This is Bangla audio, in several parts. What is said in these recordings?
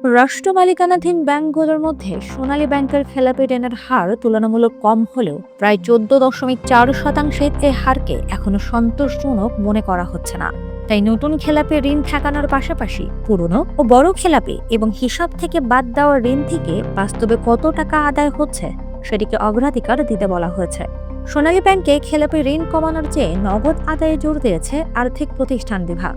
রাষ্ট্র মালিকানাধীন ব্যাংকগুলোর মধ্যে সোনালী ব্যাংকের খেলাপি ঋণের হার তুলনামূলক কম হলেও প্রায় 14.4% এই হারকে এখনো সন্তোষজনক মনে করা হচ্ছে না। তাই নতুন খেলাপি ঋণ ঠেকানোর পাশাপাশি পুরনো ও বড় খেলাপি এবং হিসাব থেকে বাদ দেওয়া ঋণ থেকে বাস্তবে কত টাকা আদায় হচ্ছে সেটিকে অগ্রাধিকার দিতে বলা হয়েছে। সোনালী ব্যাংকে খেলাপি ঋণ কমানোর চেয়ে নগদ আদায়ে জোর দিয়েছে আর্থিক প্রতিষ্ঠান বিভাগ।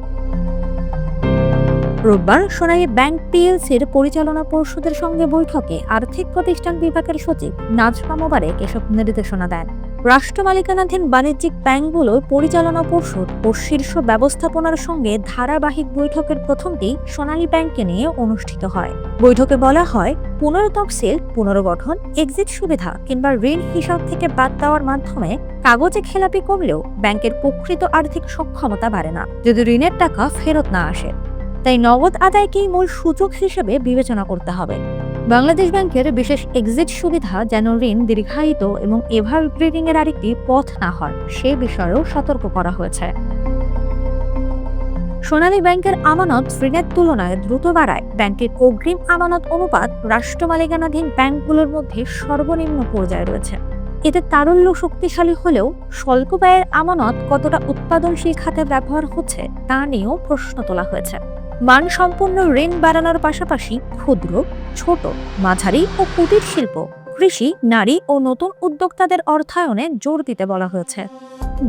রোববার সোনালী ব্যাংক পিএলসির পরিচালনা পর্ষদের সঙ্গে বৈঠকে আর্থিক প্রতিষ্ঠান বিভাগের সচিব নাজমা মোবারক এসব নির্দেশনা দেন। রাষ্ট্র মালিকানাধীন বাণিজ্যিক ব্যাংকগুলোর পরিচালনা পর্ষদ ও শীর্ষ ব্যবস্থাপনার সঙ্গে ধারাবাহিক বৈঠকের প্রথমটি সোনালী ব্যাংককে নিয়ে অনুষ্ঠিত হয়। বৈঠকে বলা হয়, পুনর্তফসিল, পুনর্গঠন, এক্সিট সুবিধা কিংবা ঋণ হিসাব থেকে বাদ দেওয়ার মাধ্যমে কাগজে খেলাপি করলেও ব্যাংকের প্রকৃত আর্থিক সক্ষমতা বাড়ে না যদি ঋণের টাকা ফেরত না আসে। তাই নগদ আদায়কেই মূল সুযোগ হিসেবে বিবেচনা করতে হবে। বাংলাদেশ ব্যাংকের বিশেষ এক্সিট সুবিধা যেন ঋণ দীর্ঘায়িত এবং এভারগ্রিডিং এর আরেকটি পথ না হয় সে বিষয়েও সতর্ক করা হয়েছে। সোনালী ব্যাংকের আমানত ঋণের তুলনায় দ্রুত বাড়ায় ব্যাংকের অগ্রিম আমানত অনুপাত রাষ্ট্র মালিকানাধীন ব্যাংকগুলোর মধ্যে সর্বনিম্ন পর্যায়ে রয়েছে। এতে তারল্য শক্তিশালী হলেও স্বল্প ব্যয়ের আমানত কতটা উৎপাদনশীল খাতে ব্যবহার হচ্ছে তা নিয়েও প্রশ্ন তোলা হয়েছে। মানসম্পন্ন ঋণ বাড়ানোর পাশাপাশি ক্ষুদ্র, ছোট, মাঝারি ও কুটির শিল্প, কৃষি, নারী ও নতুন উদ্যোক্তাদের অর্থায়নে জোর দিতে বলা হয়েছে।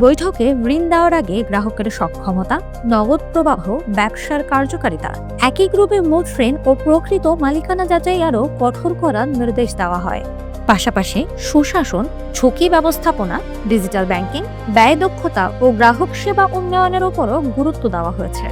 বৈঠকে ঋণ দেওয়ার আগে গ্রাহকের সক্ষমতা, নগদ প্রবাহ, ব্যবসার কার্যকারিতা, একই গ্রুপে মোট ঋণ ও প্রকৃত মালিকানা যাচাই আরও কঠোর করার নির্দেশ দেওয়া হয়। পাশাপাশি সুশাসন, ঝুঁকি ব্যবস্থাপনা, ডিজিটাল ব্যাংকিং, ব্যয় দক্ষতা ও গ্রাহক সেবা উন্নয়নের উপরও গুরুত্ব দেওয়া হয়েছে।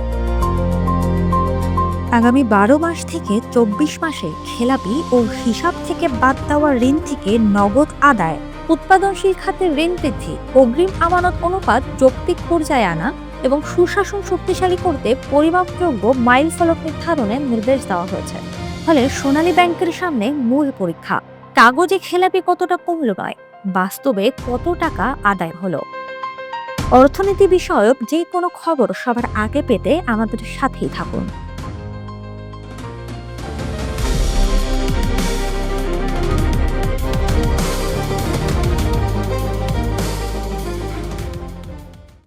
আগামী 12 মাস থেকে 24 মাসে খেলাপি ও হিসাব থেকে বাদ দেওয়া ঋণ থেকে নগদ আদায়, উৎপাদনশীল খাতের ঋণ বৃদ্ধি, অগ্রিম আমানত অনুপাত যৌক্তিক পর্যায়ে আনা এবং সুশাসন শক্তিশালী করতে পরিমাপযোগ্য মাইল ফলক নির্ধারণের নির্দেশ দেওয়া হয়েছে। ফলে সোনালী ব্যাংকের সামনে মূল পরীক্ষা, কাগজে খেলাপি কতটা কমল নয়, বাস্তবে কত টাকা আদায় হলো। অর্থনীতি বিষয়ক যে কোনো খবর সবার আগে পেতে আমাদের সাথেই থাকুন।